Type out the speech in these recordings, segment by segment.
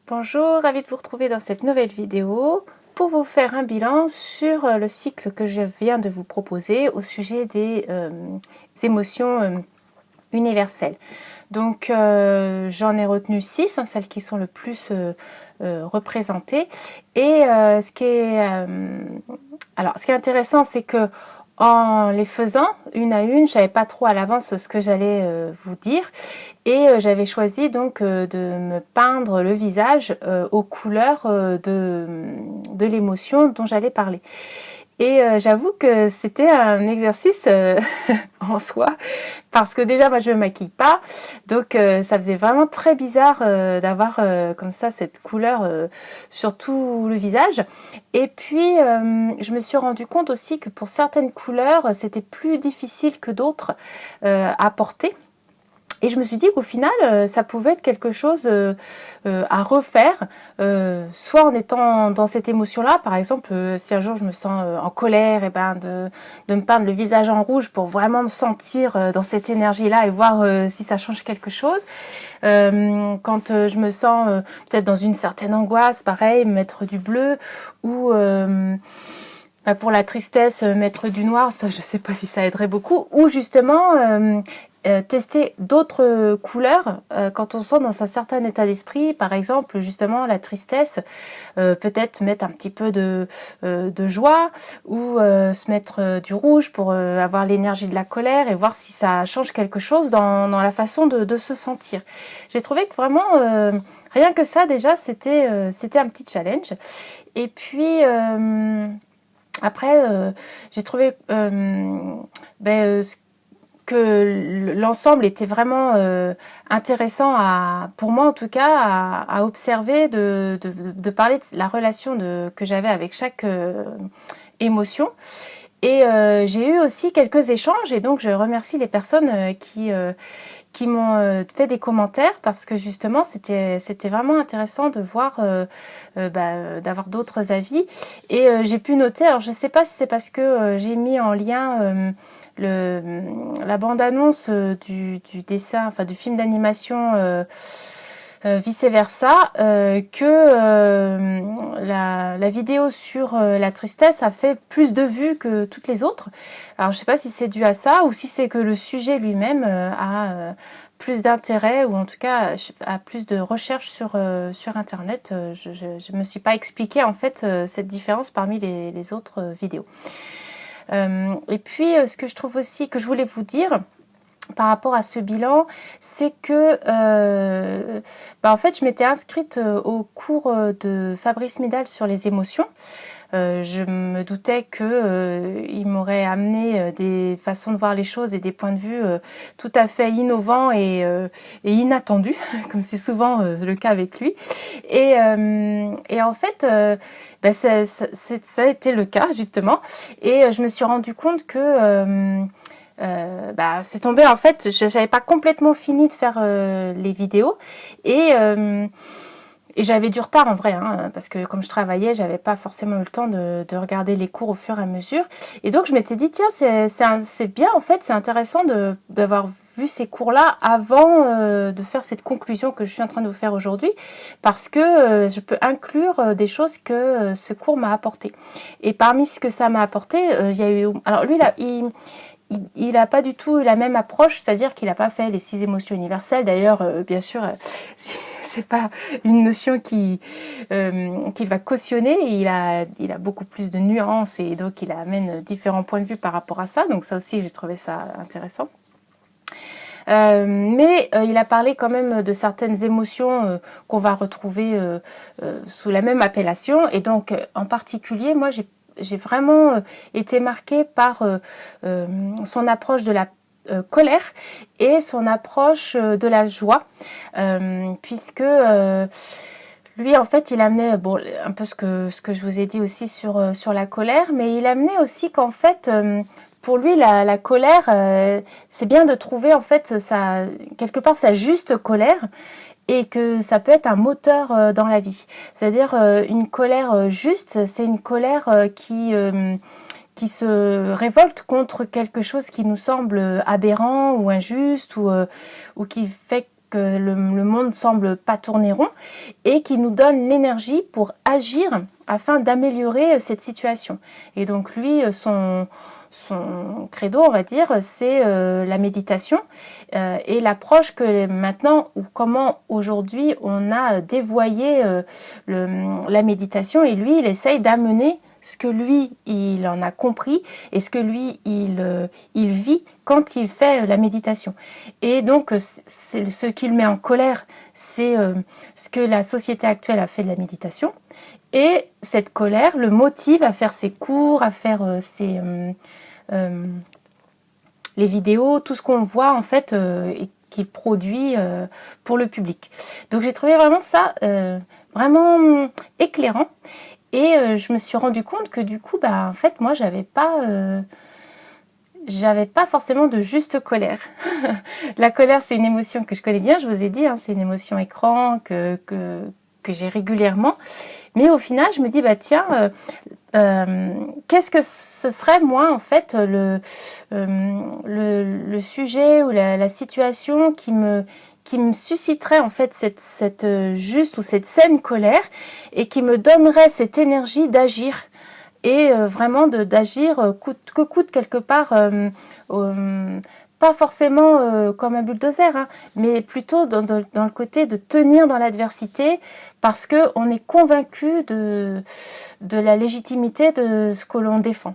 Bonjour, ravie de vous retrouver dans cette nouvelle vidéo pour vous faire un bilan sur le cycle que je viens de vous proposer au sujet des émotions universelles. Donc j'en ai retenu 6, celles qui sont le plus représentées. Et ce qui est intéressant, c'est que en les faisant une à une, je savais pas trop à l'avance ce que j'allais vous dire, et j'avais choisi donc de me peindre le visage aux couleurs de l'émotion dont j'allais parler. Et j'avoue que c'était un exercice en soi, parce que déjà moi je me maquille pas, donc ça faisait vraiment très bizarre d'avoir comme ça cette couleur sur tout le visage. Et puis je me suis rendu compte aussi que pour certaines couleurs c'était plus difficile que d'autres à porter. Et je me suis dit qu'au final, ça pouvait être quelque chose à refaire, soit en étant dans cette émotion-là, par exemple, si un jour je me sens en colère, et ben de me peindre le visage en rouge pour vraiment me sentir dans cette énergie-là et voir si ça change quelque chose. Quand je me sens peut-être dans une certaine angoisse, pareil, mettre du bleu, ou pour la tristesse, mettre du noir, ça je sais pas si ça aiderait beaucoup, ou justement tester d'autres couleurs quand on se sent dans un certain état d'esprit. Par exemple, justement la tristesse, peut-être mettre un petit peu de joie, ou se mettre du rouge pour avoir l'énergie de la colère et voir si ça change quelque chose dans la façon de se sentir. J'ai trouvé que vraiment rien que ça déjà c'était un petit challenge. Et puis après j'ai trouvé que l'ensemble était vraiment intéressant pour moi en tout cas à observer, de parler de la relation que j'avais avec chaque émotion. Et j'ai eu aussi quelques échanges, et donc je remercie les personnes qui m'ont fait des commentaires, parce que justement c'était vraiment intéressant de voir d'avoir d'autres avis. Et j'ai pu noter, alors je sais pas si c'est parce que j'ai mis en lien la bande-annonce du dessin, enfin du film d'animation vice versa, que la vidéo sur la tristesse a fait plus de vues que toutes les autres. Alors je sais pas si c'est dû à ça, ou si c'est que le sujet lui-même a plus d'intérêt, ou en tout cas a plus de recherches sur internet. Je me suis pas expliqué en fait cette différence parmi les autres vidéos. Et puis ce que je trouve aussi, que je voulais vous dire par rapport à ce bilan, c'est que en fait je m'étais inscrite au cours de Fabrice Midal sur les émotions. Je me doutais que il m'aurait amené des façons de voir les choses et des points de vue tout à fait innovants et inattendus, comme c'est souvent le cas avec lui. Et en fait, ça a été le cas justement. Et je me suis rendu compte que c'est tombé, en fait, j'avais pas complètement fini de faire les vidéos, et j'avais du retard en vrai, hein, parce que comme je travaillais, j'avais pas forcément eu le temps de regarder les cours au fur et à mesure. Et donc je m'étais dit, tiens, c'est bien en fait, c'est intéressant d'avoir vu ces cours-là avant de faire cette conclusion que je suis en train de vous faire aujourd'hui, parce que je peux inclure des choses que ce cours m'a apporté. Et parmi ce que ça m'a apporté, il y a eu... Alors lui, là, il n'a pas du tout la même approche, c'est-à-dire qu'il n'a pas fait les 6 émotions universelles. D'ailleurs, bien sûr, c'est pas une notion qu'il va cautionner. Il a beaucoup plus de nuances, et donc il amène différents points de vue par rapport à ça. Donc ça aussi, j'ai trouvé ça intéressant. Mais il a parlé quand même de certaines émotions qu'on va retrouver sous la même appellation. Et donc, en particulier, moi, j'ai vraiment été marquée par son approche de la colère et son approche de la joie, puisque lui, en fait, il amenait un peu ce que je vous ai dit aussi sur la colère, mais il amenait aussi qu'en fait, pour lui, la colère, c'est bien de trouver en fait quelque part sa juste colère, et que ça peut être un moteur dans la vie. C'est-à-dire une colère juste, c'est une colère qui se révolte contre quelque chose qui nous semble aberrant ou injuste, ou qui fait que le monde semble pas tourner rond, et qui nous donne l'énergie pour agir afin d'améliorer cette situation. Et donc lui, son credo, on va dire, c'est la méditation et l'approche que maintenant, ou comment aujourd'hui on a dévoyé la méditation, et lui, il essaye d'amener ce que lui, il en a compris et ce que lui, il vit quand il fait la méditation. Et donc, c'est ce qui le met en colère, c'est ce que la société actuelle a fait de la méditation. Et cette colère le motive à faire ses cours, à faire les vidéos, tout ce qu'on voit en fait et qu'il produit pour le public. Donc j'ai trouvé vraiment ça vraiment éclairant. Et je me suis rendu compte que du coup, en fait, moi, j'avais pas forcément de juste colère. La colère, c'est une émotion que je connais bien, je vous ai dit, hein, c'est une émotion écran que j'ai régulièrement. Mais au final, je me dis, tiens, qu'est-ce que ce serait, moi, en fait, le sujet ou la situation qui me susciterait en fait cette juste ou cette saine colère, et qui me donnerait cette énergie d'agir, et vraiment d'agir coûte que coûte quelque part, pas forcément comme un bulldozer, hein, mais plutôt dans le côté de tenir dans l'adversité, parce qu'on est convaincu de la légitimité de ce que l'on défend.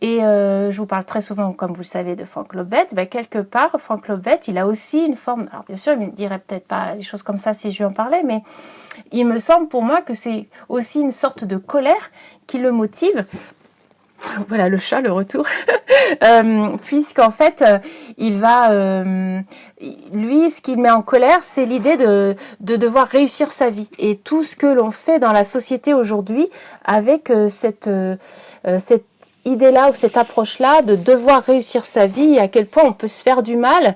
Et je vous parle très souvent, comme vous le savez, de Frank Lovett. Quelque part, Frank Lovett, il a aussi une forme... Alors bien sûr, il ne me dirait peut-être pas des choses comme ça si je lui en parlais, mais il me semble pour moi que c'est aussi une sorte de colère qui le motive. Voilà le chat, le retour. Puisqu'en fait, il va... lui, ce qu'il met en colère, c'est l'idée de devoir réussir sa vie. Et tout ce que l'on fait dans la société aujourd'hui avec cette idée-là ou cette approche-là de devoir réussir sa vie, et à quel point on peut se faire du mal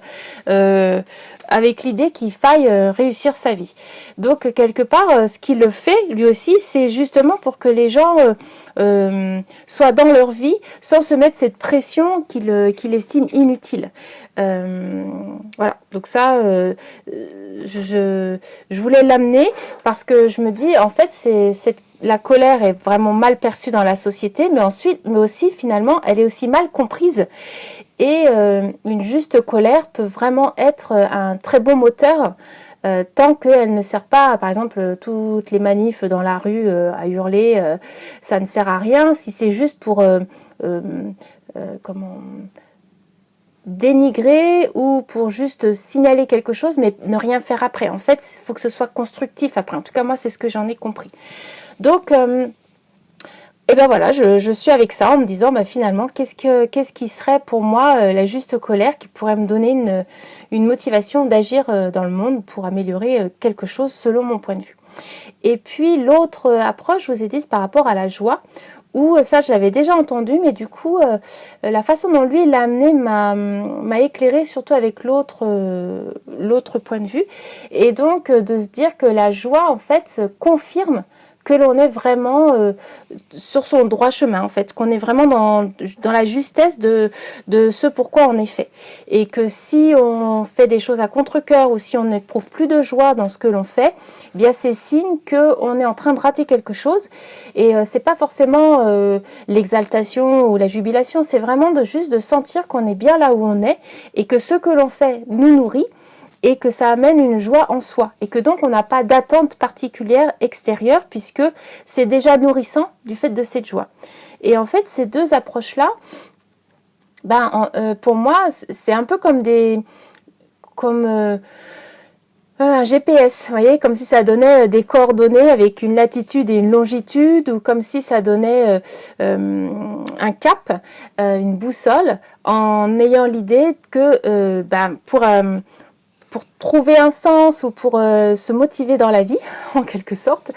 avec l'idée qu'il faille réussir sa vie. Donc quelque part, ce qu'il le fait lui aussi, c'est justement pour que les gens soient dans leur vie sans se mettre cette pression qu'il estime inutile. Voilà, donc ça, je voulais l'amener parce que je me dis, en fait, la colère est vraiment mal perçue dans la société, mais aussi finalement, elle est aussi mal comprise. Et une juste colère peut vraiment être un très bon moteur, tant qu'elle ne sert pas, par exemple, toutes les manifs dans la rue à hurler, ça ne sert à rien. Si c'est juste pour dénigrer ou pour juste signaler quelque chose, mais ne rien faire après. En fait, il faut que ce soit constructif après. En tout cas, moi, c'est ce que j'en ai compris. Donc, et ben voilà, je suis avec ça en me disant, finalement, qu'est-ce qui serait pour moi la juste colère qui pourrait me donner une motivation d'agir dans le monde pour améliorer quelque chose selon mon point de vue. Et puis l'autre approche, je vous ai dit, c'est par rapport à la joie, où ça je l'avais déjà entendu, mais du coup la façon dont lui l'a amené m'a éclairé, surtout avec l'autre point de vue, et donc de se dire que la joie en fait confirme que l'on est vraiment sur son droit chemin, en fait, qu'on est vraiment dans la justesse de ce pourquoi on est fait. Et que si on fait des choses à contre-cœur ou si on n'éprouve plus de joie dans ce que l'on fait, eh bien c'est signe qu'on est en train de rater quelque chose. Et c'est pas forcément l'exaltation ou la jubilation, c'est vraiment juste de sentir qu'on est bien là où on est et que ce que l'on fait nous nourrit, et que ça amène une joie en soi, et que donc on n'a pas d'attente particulière extérieure, puisque c'est déjà nourrissant du fait de cette joie. Et en fait, ces deux approches-là, pour moi, c'est un peu comme un GPS, vous voyez, comme si ça donnait des coordonnées avec une latitude et une longitude, ou comme si ça donnait un cap, une boussole, en ayant l'idée que pour trouver un sens ou pour se motiver dans la vie, en quelque sorte,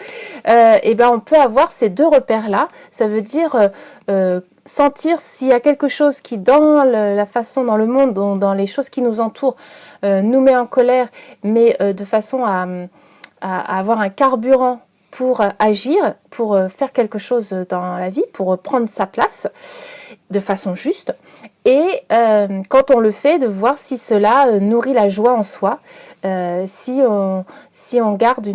on peut avoir ces deux repères-là. Ça veut dire sentir s'il y a quelque chose qui, dans la façon, dans le monde, dans les choses qui nous entourent, nous met en colère, mais de façon à avoir un carburant pour agir, pour faire quelque chose dans la vie, pour prendre sa place de façon juste. Et quand on le fait, de voir si cela nourrit la joie en soi, si on garde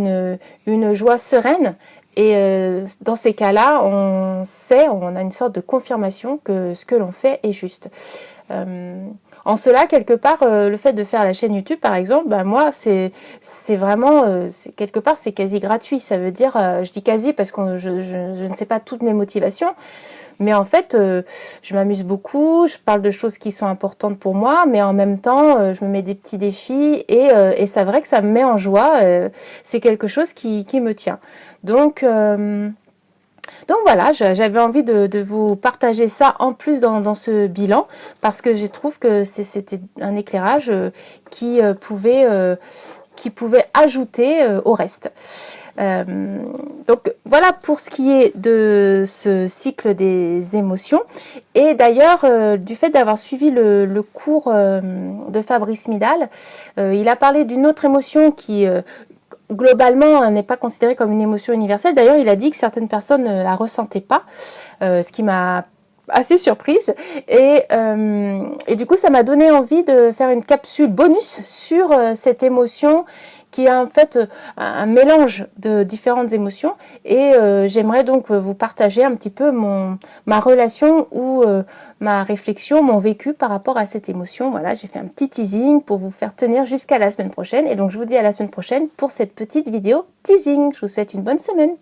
une joie sereine. Et dans ces cas-là, on a une sorte de confirmation que ce que l'on fait est juste. En cela, quelque part, le fait de faire la chaîne YouTube, par exemple, ben moi, c'est vraiment, quelque part, c'est quasi gratuit. Ça veut dire, je dis quasi parce que je ne sais pas toutes mes motivations, mais en fait, je m'amuse beaucoup, je parle de choses qui sont importantes pour moi, mais en même temps, je me mets des petits défis et c'est vrai que ça me met en joie. C'est quelque chose qui me tient. Donc voilà, j'avais envie de vous partager ça en plus dans ce bilan, parce que je trouve que c'était un éclairage qui pouvait ajouter au reste. Donc voilà pour ce qui est de ce cycle des émotions. Et d'ailleurs, du fait d'avoir suivi le cours de Fabrice Midal, il a parlé d'une autre émotion qui globalement n'est pas considérée comme une émotion universelle. D'ailleurs, il a dit que certaines personnes ne la ressentaient pas, ce qui m'a assez surprise. Et du coup, ça m'a donné envie de faire une capsule bonus sur cette émotion qui est en fait un mélange de différentes émotions. Et j'aimerais donc vous partager un petit peu ma relation ou ma réflexion, mon vécu par rapport à cette émotion. Voilà, j'ai fait un petit teasing pour vous faire tenir jusqu'à la semaine prochaine. Et donc, je vous dis à la semaine prochaine pour cette petite vidéo teasing. Je vous souhaite une bonne semaine.